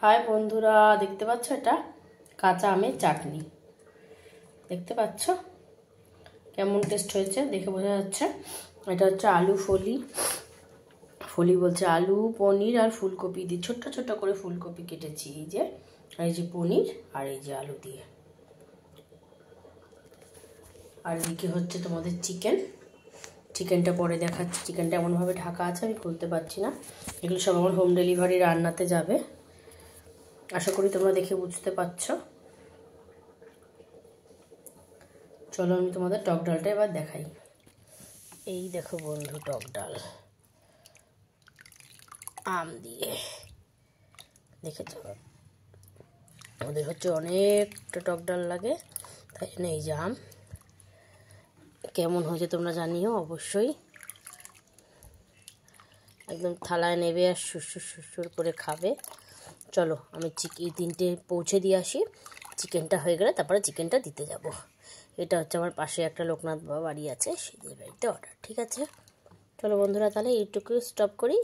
High বন্ধুরা, দেখতে পাচ্ছ এটা কাঁচা আমের চাটনি। দেখতে পাচ্ছ কেমন টেস্ট হয়েছে, দেখে বোঝা যাচ্ছে। এটা হচ্ছে আলু ফলি বলছে আলু, পনির আর ফুলকপি দিয়ে ছোট্ট ছোট্ট করে ফুলকপি কেটেছি। এই যে পনির আর এই যে আলু দিয়ে। আর এদিকে হচ্ছে তোমাদের চিকেনটা পরে দেখাচ্ছি। চিকেনটা এমনভাবে ঢাকা আছে, আমি খুলতে পারছি না। এগুলো সব আমার হোম ডেলিভারি রান্নাতে যাবে। আশা করি তোমরা দেখে বুঝতে পারছো। চলো আমি তোমাদের টক ডালটা এবার দেখাই। এই দেখো বন্ধু, টক ডাল আম দিয়ে। দেখেছ, আমাদের হচ্ছে অনেকটা টক ডাল লাগে, তাই জন্য এই যে আম। কেমন হয়েছে তোমরা জানিও অবশ্যই। একদম থালায় নেবে আর সুর করে খাবে। চলো আমি এই তিনটে পৌঁছে দিয়ে আসি। চিকেনটা হয়ে গেলে তারপরে চিকেনটা দিতে যাব। এটা হচ্ছে আমার পাশে একটা লোকনাথ বাবা বাড়ি আছে, সেই বাড়িতে অর্ডার। ঠিক আছে, চলো বন্ধুরা তাহলে এইটুকু স্টপ করি।